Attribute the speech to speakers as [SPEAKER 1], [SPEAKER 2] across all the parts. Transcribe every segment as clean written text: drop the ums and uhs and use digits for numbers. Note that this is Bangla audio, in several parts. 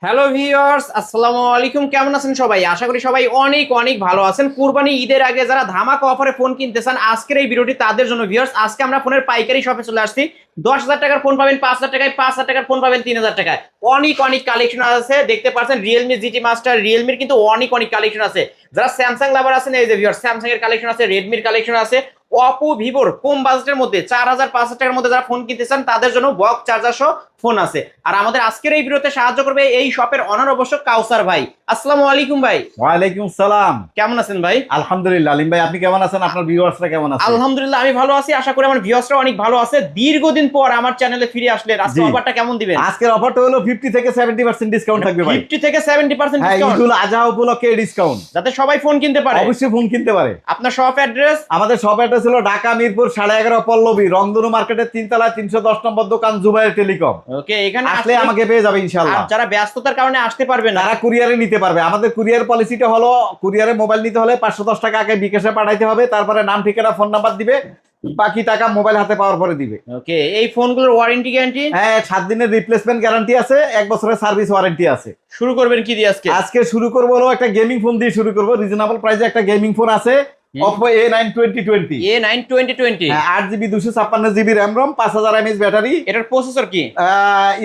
[SPEAKER 1] হ্যালো ভিউয়ার্স, আসসালামু আলাইকুম। কেমন আছেন সবাই? আশা করি সবাই অনেক অনেক ভালো আছেন। কুরবানি ঈদের আগে যারা ধামাকা অফারে ফোন কিনতে চান, আজকের এই ভিডিওটি তাদের জন্য। ভিউয়ার্স, আজকে আমরা ফোনের পাইকারি শপে চলে আসছি। 10,000 টাকার ফোন পাবেন 5,000 টাকায়, 5,000 টাকার ফোন পাবেন 3,000 টাকায়। অনেক অনেক কালেকশন আছে, দেখতে পাচ্ছেন। রিয়েলমি জিটি মাস্টার, রিয়েলমির কিন্তু অনেক অনেক কালেকশন আছে। যারা স্যামসাং লাভার আছেন, এই যে ভিউয়ার্স, স্যামসাং এর কালেকশন আছে, রেডমির কালেকশন আছে। অপো, ভিভোর কম বাজেটের মধ্যে 4,000 5,000 টাকার মধ্যে যারা ফোন কিনতে চান তাদের জন্য বক্স চার্জার সহ ফোন আছে। আর আমাদের আজকের এই ভিডিওতে সাহায্য করবে এই শপের অনার অবশ্য কাউসার ভাই। আসসালামু আলাইকুম ভাই।
[SPEAKER 2] ওয়ালাইকুম সালাম।
[SPEAKER 1] কেমন আছেন ভাই?
[SPEAKER 2] আলহামদুলিল্লাহ। আলিম ভাই, আপনি কেমন আছেন? আপনার ভিউয়ার্সরা কেমন আছে?
[SPEAKER 1] আলহামদুলিল্লাহ আমি ভালো আছি, আশা করি আমার ভিউয়ার্সরা অনেক ভালো আছে। দীর্ঘদিন পর আমার চ্যানেলে ফিরে আসলেন, আজকে অফারটা কেমন দিবেন?
[SPEAKER 2] আজকের অফারটা হলো 50 থেকে 70% ডিসকাউন্ট থাকবে ভাই।
[SPEAKER 1] 50 থেকে 70%
[SPEAKER 2] হ্যাঁ,
[SPEAKER 1] ডিসকাউন্ট,
[SPEAKER 2] ঈদুল আজহা উপলক্ষে ডিসকাউন্ট,
[SPEAKER 1] যাতে সবাই ফোন কিনতে পারে।
[SPEAKER 2] অবশ্যই ফোন কিনতে পারে।
[SPEAKER 1] আপনার শপ অ্যাড্রেস?
[SPEAKER 2] আমাদের শপ অ্যাড্রেস হলো ঢাকা মিরপুর 11.5 পল্লবী, রংধনু মার্কেটের 3 তলায় 310 নম্বর দোকান, জুবাইর টেলিকম।
[SPEAKER 1] ওকে, এখানে
[SPEAKER 2] আসলে আমাকে পেয়ে যাবে ইনশাআল্লাহ।
[SPEAKER 1] আর যারা ব্যস্ততার কারণে আসতে পারবে না,
[SPEAKER 2] তারা কুরিয়ারে নিতে পারবে। আমাদের কুরিয়ার পলিসিটা হলো, কুরিয়ারে মোবাইল নিতে হলে 510 টাকা আগে বিকাশে পাঠাইতে হবে, তারপরে নাম ঠিকানা ফোন নাম্বার দিবে, বাকি টাকা মোবাইল হাতে পাওয়ার পরে দিবে।
[SPEAKER 1] ওকে, এই ফোনগুলোর ওয়ারেন্টি গ্যারান্টি?
[SPEAKER 2] হ্যাঁ, 7 দিনের রিপ্লেসমেন্ট গ্যারান্টি আছে, 1 বছরের সার্ভিস ওয়ারেন্টি আছে।
[SPEAKER 1] শুরু করবেন কি দিয়ে আজকে?
[SPEAKER 2] আজকে শুরু করবো হলো একটা গেমিং ফোন দিয়ে শুরু করবো। রিজনেবল প্রাইসে একটা গেমিং ফোন আছে, Oppo A9 2020।
[SPEAKER 1] A9 2020,
[SPEAKER 2] 8GB 256GB RAM ROM, 5000 mAh battery.
[SPEAKER 1] এটার প্রসেসর কি?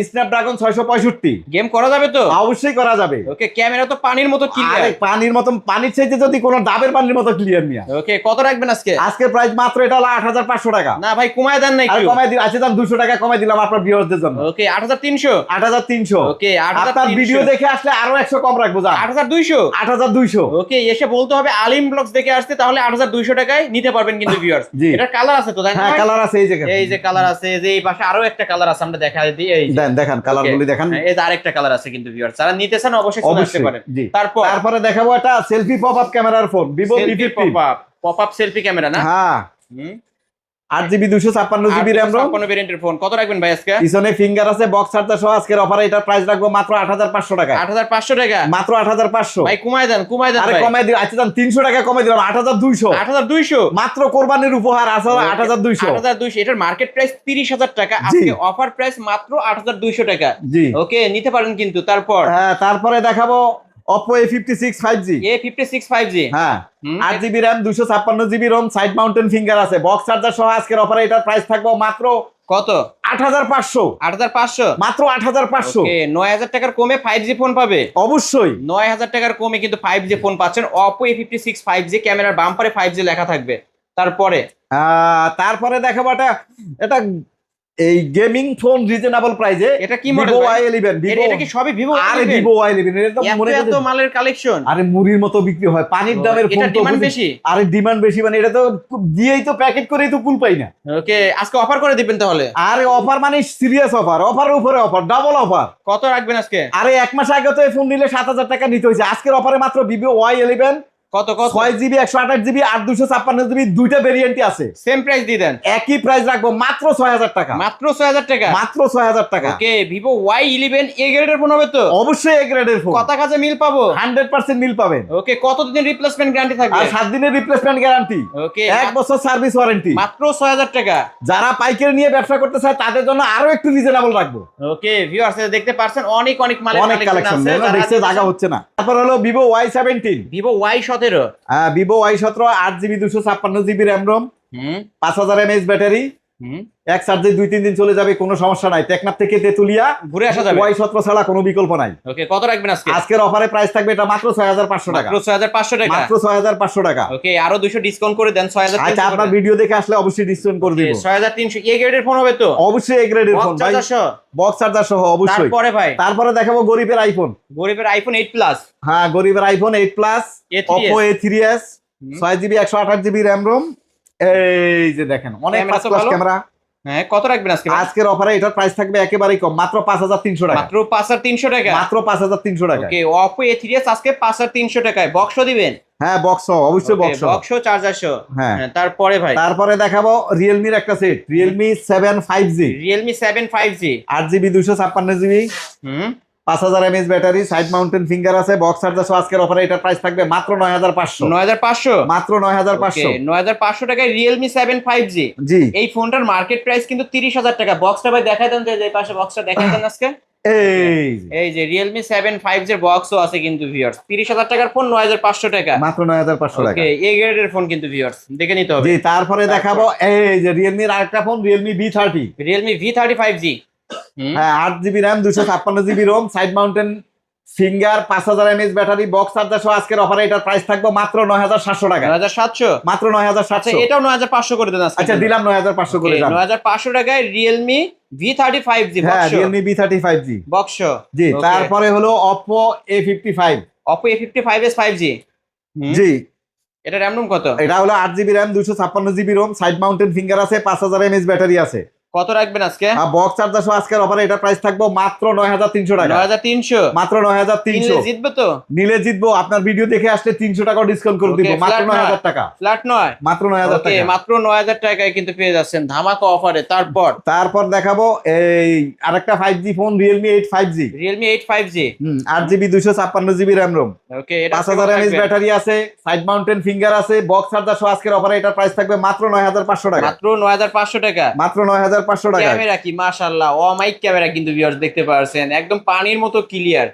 [SPEAKER 2] স্ন্যাপড্রাগন 665।
[SPEAKER 1] গেম করা যাবে তো?
[SPEAKER 2] অবশ্যই করা যাবে।
[SPEAKER 1] ওকে, ক্যামেরা তো পানির মতো ক্লিয়ার।
[SPEAKER 2] আরে পানির মতো, পানির চাইতে যদি কোনো ডাবের পানির মতো ক্লিয়ার নিয়া।
[SPEAKER 1] ওকে, কত রাখবেন আজকে?
[SPEAKER 2] আজকের প্রাইস মাত্র এটা হলো 8500 টাকা।
[SPEAKER 1] না ভাই, কমায় দেন না
[SPEAKER 2] আর
[SPEAKER 1] একটু?
[SPEAKER 2] কমাই দিলাম, আচ্ছা দাম 200 টাকা কমাই দিলাম আপনার ভিউয়ারদের জন্য।
[SPEAKER 1] ওকে, 8300।
[SPEAKER 2] 8300।
[SPEAKER 1] ওকে,
[SPEAKER 2] আপনার ভিডিও দেখে আসলে আরো 100 কম রাখবো।
[SPEAKER 1] 8200।
[SPEAKER 2] 8200।
[SPEAKER 1] ওকে, এসে বলতে হবে আলিম ব্লগস দেখে আসতে, তাহলে 8200 টাকায় নিতে পারবেন কিন্তু ভিউয়ার্স।
[SPEAKER 2] জি।
[SPEAKER 1] এটার কালার আছে তো, তাই না?
[SPEAKER 2] হ্যাঁ, কালার আছে।
[SPEAKER 1] এই যে কালার আছে, এই যে এই পাশে আরো একটা কালার আছে, আমরা দেখাই দিই। এই যে
[SPEAKER 2] দেখান কালারগুলি দেখান।
[SPEAKER 1] এই যে আরেকটা কালার আছে কিন্তু ভিউয়ার্স, যারা নিতে চান অবশ্যই চলে আসতে পারেন।
[SPEAKER 2] জি।
[SPEAKER 1] তারপরে
[SPEAKER 2] তারপরে দেখাবো একটা সেলফি পপআপ ক্যামেরার phone, Vivo V50।
[SPEAKER 1] Popup selfie camera না?
[SPEAKER 2] হ্যাঁ, 8GB 256GB র্যাম রম,
[SPEAKER 1] 56 ভেরিয়েন্টের ফোন। কত রাখবেন ভাই আজকে?
[SPEAKER 2] পিছনে ফিঙ্গার আছে, বক্স চার্জার সহ। আজকের অফারে এটার প্রাইস রাখবো মাত্র 8500 টাকা।
[SPEAKER 1] 8500 টাকা?
[SPEAKER 2] মাত্র 8500।
[SPEAKER 1] ভাই কমায় দেন
[SPEAKER 2] আরে
[SPEAKER 1] ভাই।
[SPEAKER 2] কমাই দিই, আচ্ছা দাম 300 টাকা কমাই দিলাম, 8200।
[SPEAKER 1] 8200
[SPEAKER 2] মাত্র কোরবানির উপহার আছে, 8200।
[SPEAKER 1] 8200, এটার মার্কেট প্রাইস 30,000 টাকা, আজকে অফার প্রাইস মাত্র 8200 টাকা।
[SPEAKER 2] জি।
[SPEAKER 1] ওকে, নিতে পারেন কিন্তু। তারপর
[SPEAKER 2] হ্যাঁ, তারপরে দেখাবো Oppo A56 5G।
[SPEAKER 1] A56 5G।
[SPEAKER 2] হ্যাঁ, 8GB র্যাম, 256GB রম, সাইড মাউন্টেন ফিঙ্গার আছে, বক্স চার্জার সহ। আজকের অফারে এটার প্রাইস থাকবো মাত্র
[SPEAKER 1] কত?
[SPEAKER 2] 8500।
[SPEAKER 1] 8500?
[SPEAKER 2] মাত্র 8500।
[SPEAKER 1] ওকে, 9000 টাকার কমে 5G ফোন পাবে।
[SPEAKER 2] অবশ্যই
[SPEAKER 1] 9000 টাকার কমে কিন্তু 5G ফোন পাচ্ছেন। Oppo A56 5G, ক্যামেরার বাম্পারে 5G লেখা থাকবে।
[SPEAKER 2] তারপরে দেখাবো এটা এই গেমিং ফোন রিজনেবল প্রাইসে।
[SPEAKER 1] এটা কি মডেল?
[SPEAKER 2] Vivo Y11।
[SPEAKER 1] এটা কি সবই Vivo Y11?
[SPEAKER 2] আরে Vivo Y11, এটা তো মনে
[SPEAKER 1] এত মালের কালেকশন।
[SPEAKER 2] আরে মুড়ির মতো বিক্রি হয়, পানির দামের ফোন।
[SPEAKER 1] এটা
[SPEAKER 2] তো
[SPEAKER 1] ডিমান্ড বেশি।
[SPEAKER 2] আরে ডিমান্ড বেশি মানে এটা তো দিয়েই তো প্যাকেট করেই তো কুল পাই না।
[SPEAKER 1] ওকে, আজকে অফার করে দিবেন তাহলে?
[SPEAKER 2] আরে অফার মানে সিরিয়াস অফার, অফারের উপরে অফার, ডাবল অফার।
[SPEAKER 1] কত রাখবেন আজকে?
[SPEAKER 2] আরে 1 মাস আগে তো এই ফোন নিলে 7000 টাকা নিতে হয়েছে। আজকের অফারে মাত্র Vivo Y11
[SPEAKER 1] কত
[SPEAKER 2] 6GB 128GB আর 256GB দুইটা ভেরিয়েন্টই আছে।
[SPEAKER 1] সেম প্রাইস দিয়ে দেন।
[SPEAKER 2] একই প্রাইস রাখবো মাত্র 6000 টাকা।
[SPEAKER 1] মাত্র 6000 টাকা?
[SPEAKER 2] মাত্র 6000 টাকা।
[SPEAKER 1] ওকে, Vivo Y11 এ গ্রেডের ফোন হবে তো?
[SPEAKER 2] অবশ্যই এ গ্রেডের ফোন।
[SPEAKER 1] কত কাজে মিল পাবো?
[SPEAKER 2] 100% মিল পাবেন।
[SPEAKER 1] ওকে, কতদিন রিপ্লেসমেন্ট গ্যারান্টি থাকবে?
[SPEAKER 2] আর 7 দিনের রিপ্লেসমেন্ট গ্যারান্টি।
[SPEAKER 1] ওকে,
[SPEAKER 2] 1 বছর সার্ভিস ওয়ারেন্টি।
[SPEAKER 1] মাত্র 6000 টাকা।
[SPEAKER 2] যারা পাইকারি নিয়ে ব্যবসা করতে চায় তাদের জন্য আরো একটু রিজনেবল রাখবো।
[SPEAKER 1] ওকে ভিউয়ার্স, দেখতে পাচ্ছেন অনেক অনেক মালের
[SPEAKER 2] অনেক কালেকশন আছে, দেখতে জায়গা হচ্ছে না। তারপর হলো Vivo Y17।
[SPEAKER 1] Vivo Y17।
[SPEAKER 2] হ্যাঁ, Vivo Y17 8GB 256GB RAM ROM, 5000 mAh battery. এক চার্জে 2-3 দিন চলে যাবে, কোনো সমস্যা নাই। টেকনাফ থেকে তেতুলিয়া
[SPEAKER 1] ঘুরে আসা যাবে।
[SPEAKER 2] Y17 ছাড়া কোনো বিকল্প নাই।
[SPEAKER 1] ওকে, কত রাখবেন আজকে?
[SPEAKER 2] আজকের অফারে প্রাইস থাকবে এটা মাত্র 6500 টাকা।
[SPEAKER 1] মাত্র 6500 টাকা?
[SPEAKER 2] মাত্র 6500 টাকা।
[SPEAKER 1] ওকে, আরো 200 ডিসকাউন্ট করে দেন, 6300।
[SPEAKER 2] আচ্ছা, আপনার ভিডিও দেখে আসলে অবশ্যই ডিসকাউন্ট করে দিব।
[SPEAKER 1] 6300 এ গ্রেডের ফোন হবে তো?
[SPEAKER 2] অবশ্যই এ গ্রেডের ফোন ভাই, বক্স চার্জার সহ অবশ্যই।
[SPEAKER 1] তারপরে ভাই,
[SPEAKER 2] তারপরে দেখাবো গরিবের আইফোন।
[SPEAKER 1] গরিবের আইফোন 8 প্লাস।
[SPEAKER 2] হ্যাঁ, গরিবের iPhone 8 plus, Oppo A3s 6GB 128GB RAM ROM. এই যে দেখেন, অনেক ফাস্ট ক্যামেরা।
[SPEAKER 1] হ্যাঁ, কত রাখবেন আজকে?
[SPEAKER 2] আজকের অফারে এটার প্রাইস থাকবে একেবারেই কম, মাত্র 5300 টাকা।
[SPEAKER 1] মাত্র 5300 টাকা?
[SPEAKER 2] মাত্র 5300 টাকা।
[SPEAKER 1] ওকে, Oppo A3s আজকে 5300 টাকায়। বক্স দিবেন?
[SPEAKER 2] হ্যাঁ, বক্স অবশ্যই, বক্স
[SPEAKER 1] চার্জার সহ।
[SPEAKER 2] হ্যাঁ।
[SPEAKER 1] তারপরে ভাই,
[SPEAKER 2] তারপরে দেখাবো রিয়েলমির একটা set, Realme 7 5G।
[SPEAKER 1] Realme 7 5G
[SPEAKER 2] 8GB 256GB, 5000 mAh battery, side mountain finger আছে, বক্স চার্জার সহ আজকের অফারে এটার প্রাইস থাকবে মাত্র 9500।
[SPEAKER 1] 9500
[SPEAKER 2] মাত্র 9500।
[SPEAKER 1] 9500 টাকায় রিয়েলমি 7 5G।
[SPEAKER 2] জি
[SPEAKER 1] এই ফোনটার মার্কেট প্রাইস কিন্তু 30000 টাকা। বক্সটা ভাই দেখাই দেন, যে এই পাশে বক্সটা দেখাই দেন আজকে।
[SPEAKER 2] এই
[SPEAKER 1] যে রিয়েলমি 7 5G এর বক্সও আছে কিন্তু ভিউয়ার্স। 30000 টাকার ফোন 9500 টাকা।
[SPEAKER 2] মাত্র 9500 টাকা।
[SPEAKER 1] ওকে, এ গ্রেডের ফোন কিন্তু ভিউয়ার্স, দেখে নিতে হবে।
[SPEAKER 2] জি তারপরে দেখাবো এই যে রিয়েলমির আরেকটা phone, Realme V30।
[SPEAKER 1] Realme V30 5G।
[SPEAKER 2] হ্যাঁ 8GB RAM 256GB ROM, side mountain finger, 5000 mAh battery, box charger সহ আজকের অফারে এটার প্রাইস থাকবে মাত্র 9700 টাকা।
[SPEAKER 1] 9700
[SPEAKER 2] মাত্র
[SPEAKER 1] আচ্ছা,
[SPEAKER 2] 9700।
[SPEAKER 1] এটাও 9500 করে দেন আজকে।
[SPEAKER 2] আচ্ছা দিলাম 9500 করে দাম।
[SPEAKER 1] 9500 টাকায় রিয়েলমি V30 5G
[SPEAKER 2] হ্যাঁ
[SPEAKER 1] box.
[SPEAKER 2] Realme V30 5G
[SPEAKER 1] box
[SPEAKER 2] জি।
[SPEAKER 1] Okay.
[SPEAKER 2] তারপরে হলো Oppo A55।
[SPEAKER 1] Oppo A55s 5G।
[SPEAKER 2] জি
[SPEAKER 1] এটা র্যাম রোম কত?
[SPEAKER 2] এটা হলো 8GB RAM 256GB ROM, side mountain finger আছে, 5000 mAh ব্যাটারি আছে।
[SPEAKER 1] কত রাখবেন আজকে?
[SPEAKER 2] আর বক্স চার্জার সহ আজকের অফারে এটা প্রাইস থাকবে মাত্র 9300 টাকা।
[SPEAKER 1] 9300
[SPEAKER 2] মাত্র 9300।
[SPEAKER 1] জিতবে তো?
[SPEAKER 2] নিলে জিতবো। আপনার ভিডিও দেখে আসলে 300 টাকা ডিসকাউন্ট করে দিব।
[SPEAKER 1] Okay,
[SPEAKER 2] মাত্র
[SPEAKER 1] flat
[SPEAKER 2] 9000 টাকা।
[SPEAKER 1] ফ্ল্যাট নয়,
[SPEAKER 2] মাত্র 9000
[SPEAKER 1] ওকে,
[SPEAKER 2] টাকা।
[SPEAKER 1] মাত্র 9000 টাকায় কিন্তু পেয়ে যাচ্ছেন ধামাকা অফারে।
[SPEAKER 2] তারপর দেখাবো এই আরেকটা 5G phone, Realme 8 5G।
[SPEAKER 1] Realme 8 5G।
[SPEAKER 2] 8GB 256GB RAM ROM,
[SPEAKER 1] ওকে, এটা
[SPEAKER 2] 5000 mAh ব্যাটারি আছে, সাইড মাউন্টেন ফিঙ্গার আছে, বক্স চার্জার সহ আজকের অফারে এটার প্রাইস থাকবে মাত্র 9500 টাকা।
[SPEAKER 1] মাত্র 9500 টাকা।
[SPEAKER 2] মাত্র 9500 টাকা।
[SPEAKER 1] ক্যামেরা কি মাশাআল্লাহ, অমাইক ক্যামেরা কিন্তু ভিউয়ার্স দেখতে পারছেন, একদম পানির মতো ক্লিয়ার।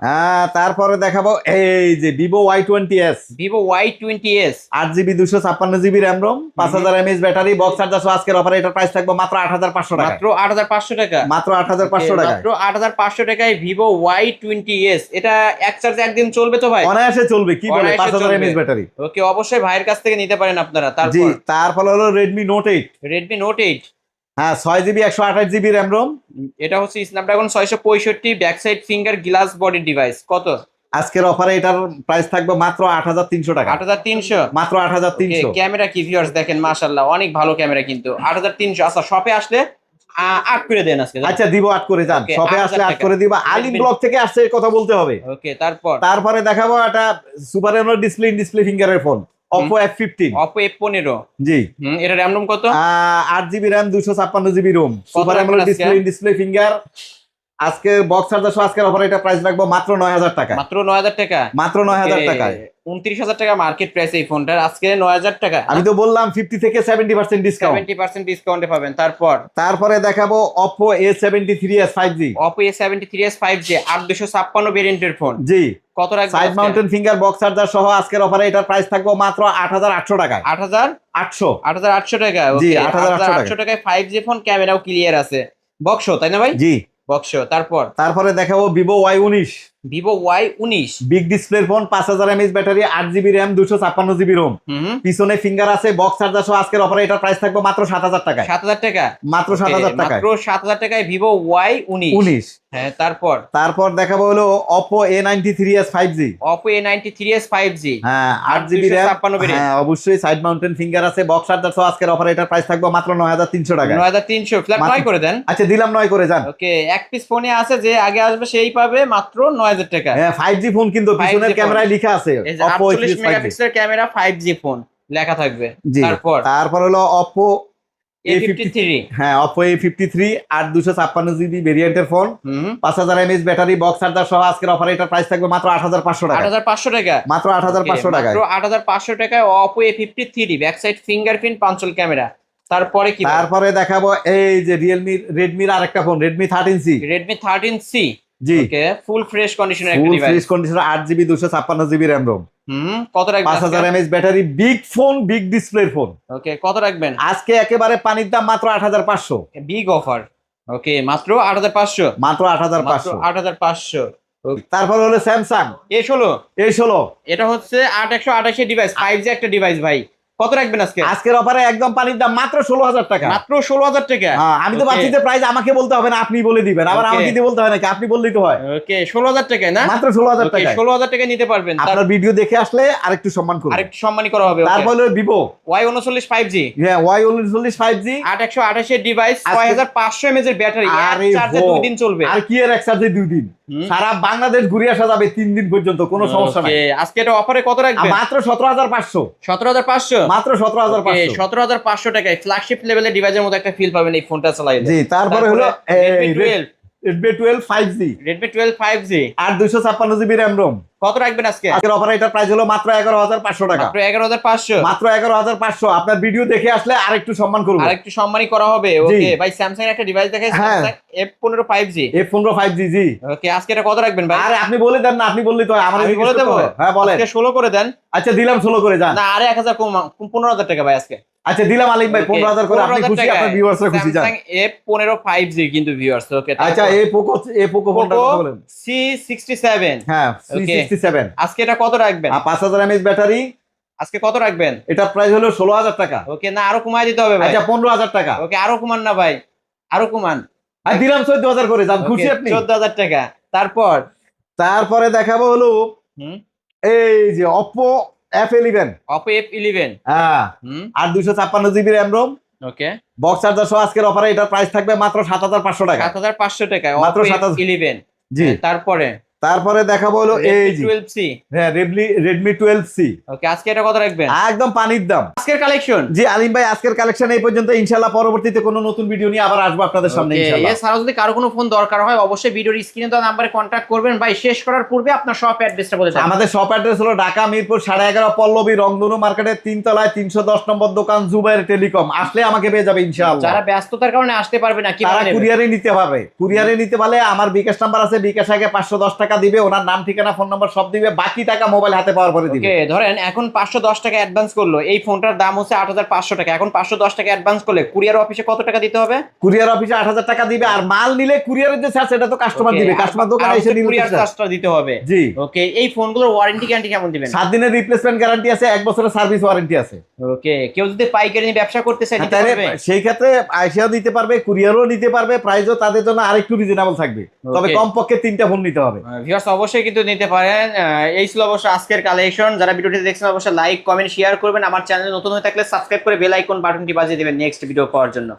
[SPEAKER 2] হ্যাঁ তারপরে দেখাবো এই যে Vivo Y20s।
[SPEAKER 1] Vivo Y20s
[SPEAKER 2] 8GB 256GB RAM ROM, 5000 mAh battery, box charger সহ আজকের অফারে এটার প্রাইস থাকবে মাত্র 8500 টাকা।
[SPEAKER 1] মাত্র 8500 টাকা।
[SPEAKER 2] মাত্র 8500 টাকা।
[SPEAKER 1] মাত্র 8500 টাকায় Vivo Y20s। এটা এক চার্জে একদিন চলবে তো ভাই?
[SPEAKER 2] অনায়াসে চলবে, কি বলে,
[SPEAKER 1] অনায়াসে
[SPEAKER 2] 5000
[SPEAKER 1] চলবে।
[SPEAKER 2] mAh battery.
[SPEAKER 1] ওকে, অবশ্যই ভাইয়ের কাছ থেকে নিতে পারেন আপনারা।
[SPEAKER 2] জি তারপর হলো Redmi Note 8।
[SPEAKER 1] Redmi Note 8।
[SPEAKER 2] হ্যাঁ 6GB 128GB RAM ROM।
[SPEAKER 1] এটা হচ্ছে Snapdragon 665 back side finger glass body device. কত
[SPEAKER 2] আজকের অফারে এটার প্রাইস থাকবে মাত্র 8300 টাকা।
[SPEAKER 1] 8300।
[SPEAKER 2] মাত্র 8300।
[SPEAKER 1] ক্যামেরা কি ভিউয়ার্স দেখেন মাশাআল্লাহ, অনেক ভালো ক্যামেরা কিন্তু। 8300। আচ্ছা শপে আসলে 8 করে দেন আজকে।
[SPEAKER 2] আচ্ছা দিব 8 করে যান।
[SPEAKER 1] Okay,
[SPEAKER 2] শপে
[SPEAKER 1] 8000
[SPEAKER 2] আসলে 8
[SPEAKER 1] টাকা।
[SPEAKER 2] করে দিবা। আলিম ব্লগ থেকে আসছে এই কথা বলতে হবে।
[SPEAKER 1] ওকে,
[SPEAKER 2] তারপরে দেখাবো একটা সুপার এমোলেড ডিসপ্লে ফিঙ্গারের phone, Oppo F15।
[SPEAKER 1] Oppo F15।
[SPEAKER 2] জি
[SPEAKER 1] এটা র্যাম রোম কত?
[SPEAKER 2] 8GB RAM 256GB ROM, super
[SPEAKER 1] রাখবেন
[SPEAKER 2] এমোলেড
[SPEAKER 1] আজকে?
[SPEAKER 2] Display finger. আজকে বক্স চার্জার সহ আজকের অফারে এটা প্রাইস রাখবো মাত্র 9000 টাকা।
[SPEAKER 1] মাত্র 9000 টাকা।
[SPEAKER 2] মাত্র 9000 টাকায়।
[SPEAKER 1] 29000 টাকা মার্কেট প্রাইস এই ফোনটার, আজকে 9000 টাকা।
[SPEAKER 2] আমি তো বললাম 50 থেকে 70% ডিসকাউন্ট।
[SPEAKER 1] 70% ডিসকাউন্টে পাবেন।
[SPEAKER 2] তারপরে দেখাবো Oppo A73s 5G।
[SPEAKER 1] Oppo A73s 5G 8256 ভেরিয়েন্টের ফোন।
[SPEAKER 2] জি
[SPEAKER 1] কত রাখবেন?
[SPEAKER 2] Side mountain finger, box charger সহ আজকের অফারে এটার প্রাইস থাকবে মাত্র 8800 টাকায়।
[SPEAKER 1] 8800 টাকা।
[SPEAKER 2] জি,
[SPEAKER 1] ওকে,
[SPEAKER 2] 8800
[SPEAKER 1] টাকায় 5G ফোন, ক্যামেরাও ক্লিয়ার আছে। বক্স তাই না ভাই?
[SPEAKER 2] জি
[SPEAKER 1] বক্স।
[SPEAKER 2] তারপরে দেখাবো Vivo Y19।
[SPEAKER 1] Vivo Y19
[SPEAKER 2] big display phone, 5000 mAh battery, 8GB RAM 256GB ROM, পিছনে ফিঙ্গার আছে, বক্স চার্জার সহ আজকের অফারে এটার প্রাইস থাকবে মাত্র 7000 টাকায়।
[SPEAKER 1] 7000 টাকা।
[SPEAKER 2] মাত্র 7000 টাকায়।
[SPEAKER 1] মাত্র 7000 টাকায় Vivo Y19। হ্যাঁ
[SPEAKER 2] তারপর দেখাবো হলো Oppo A93s 5G।
[SPEAKER 1] Oppo A93s 5G।
[SPEAKER 2] হ্যাঁ 8GB RAM। হ্যাঁ অবশ্যই সাইড মাউন্টেন ফিঙ্গার আছে, বক্স চার্জার সহ আজকের অফারে এটার প্রাইস থাকবে মাত্র 9300 টাকা।
[SPEAKER 1] 9300 ফ্ল্যাট 9 করে দেন।
[SPEAKER 2] আচ্ছা দিলাম 9 করে যান।
[SPEAKER 1] ওকে, এক পিস ফোনে আছে, যে আগে আসবে সেই পাবে মাত্র 9000 টাকা।
[SPEAKER 2] হ্যাঁ 5G ফোন কিন্তু পিছনের ক্যামেরায় লেখা আছে Oppo
[SPEAKER 1] 48 মেগাপিক্সেলের ক্যামেরা 5G ফোন লেখা থাকবে।
[SPEAKER 2] তারপর হলো Oppo
[SPEAKER 1] A53।
[SPEAKER 2] হ্যাঁ Oppo A53 8256GB ভেরিয়েন্টের phone, 5000 mAh battery, box charger সহ আজকের অফারে এটার প্রাইস থাকবে মাত্র 8500 টাকা।
[SPEAKER 1] 8500 টাকা।
[SPEAKER 2] মাত্র 8500 টাকা।
[SPEAKER 1] মাত্র 8500 টাকায় Oppo A53 back side fingerprint punch hole camera. তারপরে
[SPEAKER 2] দেখাবো এই যে রেডমির আরেকটা phone, Redmi 13C।
[SPEAKER 1] Redmi 13C।
[SPEAKER 2] জি
[SPEAKER 1] ওকে, ফুল ফ্রেশ কন্ডিশনের একটা
[SPEAKER 2] full
[SPEAKER 1] device.
[SPEAKER 2] Fresh conditioner, 8GB 256GB RAM ROM,
[SPEAKER 1] কত রাখবেন?
[SPEAKER 2] 5000 mAh battery, big phone, big display phone.
[SPEAKER 1] Okay, কত রাখবেন?
[SPEAKER 2] আজকে একেবারে পানির দাম মাত্র 8500।
[SPEAKER 1] Big offer. ওকে, মাত্র 8500।
[SPEAKER 2] মাত্র 8500।
[SPEAKER 1] 8500।
[SPEAKER 2] তারপর হলো স্যামসাং A16।
[SPEAKER 1] এটা হচ্ছে 8128 ডিভাইস, 5G একটা ডিভাইস ভাই। কত রাখবেন আজকে?
[SPEAKER 2] আজকের অফারে একদম পানির দাম মাত্র 16000 টাকা।
[SPEAKER 1] মাত্র 16000 টাকা।
[SPEAKER 2] আমি তো পাচ্ছি যে প্রাইস আমাকে বলতে হবে না, আপনি বলে দিবেন। আবার আমাকে দিয়ে বলতে হয় নাকি? আপনি বললেই তো হয়।
[SPEAKER 1] ওকে, 16000 টাকা না?
[SPEAKER 2] মাত্র 16000 টাকা।
[SPEAKER 1] 16000 টাকা নিতে পারবেন।
[SPEAKER 2] আপনার ভিডিও দেখে আসলে আরেকটু সম্মান করুন,
[SPEAKER 1] আরেকটু সম্মানই করা হবে।
[SPEAKER 2] তারপর হলো Vivo
[SPEAKER 1] Y39 5G।
[SPEAKER 2] হ্যাঁ Y39 5G
[SPEAKER 1] 8128 এর ডিভাইস, 6500 mAh এর ব্যাটারি, এক চার্জে 2 দিন চলবে।
[SPEAKER 2] আর কি এর এক চার্জে 2 দিন? সারা বাংলাদেশ ঘুরে আসা যাবে 3 দিন পর্যন্ত, কোনো সমস্যা নাই।
[SPEAKER 1] আজকে এটা অফারে কত রাখবেন?
[SPEAKER 2] মাত্র 17500।
[SPEAKER 1] 17500।
[SPEAKER 2] মাত্র 17500।
[SPEAKER 1] 17500 টাকায় ফ্ল্যাগশিপ লেভেলের ডিভাইসের মতো একটা ফিল পাবেন এই ফোনটা চালাইলে।
[SPEAKER 2] জি তারপরে হলো
[SPEAKER 1] Redmi 12।
[SPEAKER 2] Redmi 12 5G
[SPEAKER 1] Redmi 12 5G
[SPEAKER 2] আর 256GB RAM ROM।
[SPEAKER 1] কত রাখবেন আজকে?
[SPEAKER 2] আজকের অফারে এটার প্রাইস হলো মাত্র 11,500 টাকা।
[SPEAKER 1] মাত্র 11,500।
[SPEAKER 2] মাত্র 11,500। আপনার ভিডিও দেখে আসলে আরেকটু সম্মান করব।
[SPEAKER 1] আরেকটু সম্মানই করা হবে। ওকে ভাই, স্যামসাং এর একটা ডিভাইস দেখাই,
[SPEAKER 2] হ্যাঁ।
[SPEAKER 1] Samsung F15 5G।
[SPEAKER 2] F15 5G জি।
[SPEAKER 1] ওকে, আজকে এটা কত রাখবেন ভাই?
[SPEAKER 2] আরে আপনি বলে দেন না, আপনি বললেই তো আমার
[SPEAKER 1] আমি বলে দেব।
[SPEAKER 2] হ্যাঁ বলেন।
[SPEAKER 1] আজকে 16 করে দেন।
[SPEAKER 2] আচ্ছা দিলাম 16 করে যান।
[SPEAKER 1] না, আরে 1000 কম, 15,000 টাকা ভাই আজকে।
[SPEAKER 2] আচ্ছা দিলাম আলিম ভাই 15,000 করে, আপনি খুশি, আপনার ভিউয়ার্সরা খুশি যান।
[SPEAKER 1] স্যামসাং F15 5G কিন্তু ভিউয়ার্স। ওকে,
[SPEAKER 2] আচ্ছা এই পোকো ফোনটা কথা বলেন।
[SPEAKER 1] C67।
[SPEAKER 2] হ্যাঁ
[SPEAKER 1] Okay.
[SPEAKER 2] C67
[SPEAKER 1] আজকে এটা কত রাখবেন?
[SPEAKER 2] 5000 mAh ব্যাটারি।
[SPEAKER 1] আজকে কত রাখবেন?
[SPEAKER 2] এটা প্রাইস হলো 16,000 টাকা।
[SPEAKER 1] ওকে, না আরো কমায় দিতে হবে ভাই।
[SPEAKER 2] আচ্ছা 15,000 টাকা।
[SPEAKER 1] ওকে, আরো কমান না ভাই, আরো কমান।
[SPEAKER 2] আর দিলাম 14,000 করে যান, খুশি আপনি?
[SPEAKER 1] 14,000 টাকা।
[SPEAKER 2] তারপরে দেখাবো হলো
[SPEAKER 1] হুম,
[SPEAKER 2] এই যে Oppo F11।
[SPEAKER 1] Oppo F11।
[SPEAKER 2] হ্যাঁ
[SPEAKER 1] হুম,
[SPEAKER 2] আর 256GB RAM ROM,
[SPEAKER 1] ওকে,
[SPEAKER 2] বক্স চার্জার সহ আজকের অফারে এটার প্রাইস থাকবে মাত্র 7,500 টাকা।
[SPEAKER 1] 7,500 টাকা।
[SPEAKER 2] মাত্র
[SPEAKER 1] Oppo
[SPEAKER 2] 7,000
[SPEAKER 1] F11।
[SPEAKER 2] জি।
[SPEAKER 1] তারপরে
[SPEAKER 2] দেখাবো হলো এই
[SPEAKER 1] Redmi
[SPEAKER 2] যে
[SPEAKER 1] 12C।
[SPEAKER 2] হ্যাঁ Redmi 12C।
[SPEAKER 1] ওকে, আজকে এটা কত রাখবেন?
[SPEAKER 2] একদম পানির দাম
[SPEAKER 1] আজকের কালেকশন।
[SPEAKER 2] জি আলিম ভাই, আজকের কালেকশন এই পর্যন্ত। ইনশাআল্লাহ পরবর্তীতে কোনো নতুন ভিডিও নিয়ে আবার আসবো আপনাদের সামনে ইনশাআল্লাহ।
[SPEAKER 1] এছাড়াও যদি কারো কোনো ফোন দরকার হয় অবশ্যই ভিডিওর স্ক্রিনে দেওয়া নাম্বারে কন্ট্যাক্ট করবেন। ভাই, শেষ করার পূর্বে আপনার শপ অ্যাড্রেসটা বলে দেন।
[SPEAKER 2] আমাদের শপ অ্যাড্রেস হলো ঢাকা মিরপুর 11.5 পল্লবী রংধনু মার্কেটের 3 তলায় 310 নম্বর দোকান, জুবাইর টেলিকম। আসলে আমাকে পেয়ে যাবে ইনশাআল্লাহ।
[SPEAKER 1] যারা ব্যস্ততার কারণে আসতে পারবে না,
[SPEAKER 2] তারা
[SPEAKER 1] কিভাবে নেবে?
[SPEAKER 2] কুরিয়ারে নিতে পারবে। কুরিয়ারে নিতে পারলে আমার বিকাশ নাম্বার আছে, বিকাশ আগে 510 টাকা দিবে, ওনার নাম ঠিকানা ফোন নাম্বার সব দিবে, বাকি টাকা মোবাইল হাতে পাওয়ার পরে দিবে।
[SPEAKER 1] ওকে, ধরেন এখন 510 টাকা অ্যাডভান্স করলো, এই ফোনটার দাম হচ্ছে 8,500 টাকা। এখন 510 টাকা অ্যাডভান্স করলে কুরিয়ার অফিসে কত টাকা দিতে হবে?
[SPEAKER 2] কুরিয়ার অফিসে 8,000 টাকা দিবে, আর মাল নিলে কুরিয়ারের যে চার্জ সেটা তো কাস্টমার দিবে, কাস্টমার দোকানে এসে নিলে
[SPEAKER 1] কুরিয়ার চার্জটা দিতে হবে।
[SPEAKER 2] জি।
[SPEAKER 1] ওকে, এই ফোনগুলোর ওয়ারেন্টি গ্যারান্টি কেমন দিবেন?
[SPEAKER 2] 7 দিনের রিপ্লেসমেন্ট গ্যারান্টি আছে, 1 বছরের সার্ভিস ওয়ারেন্টি আছে।
[SPEAKER 1] ওকে, কেউ যদি পাইকারি নিয়ে ব্যবসা করতে চায় দিতে
[SPEAKER 2] তাহলে
[SPEAKER 1] পারবে?
[SPEAKER 2] সেই ক্ষেত্রে আইসিও নিতে পারবে, কুরিয়ারও নিতে পারবে, প্রাইসও তাদের জন্য আরেকটু রিজনেবল থাকবে। তবে
[SPEAKER 1] Okay.
[SPEAKER 2] কমপক্ষে 3টা ফোন নিতে হবে।
[SPEAKER 1] ভিউয়ার্স অবশ্যই কিন্তু নিতে পারেন। এই ছিল অবশ্য আজকের কালেকশন। যারা ভিডিওটি দেখছেন অবশ্যই লাইক কমেন্ট শেয়ার করবেন। আমার চ্যানেলে নতুন হয়ে থাকলে সাবস্ক্রাইব করে বেল আইকন বাটনটি বাজিয়ে দিবেন নেক্সট ভিডিও পাওয়ার জন্য।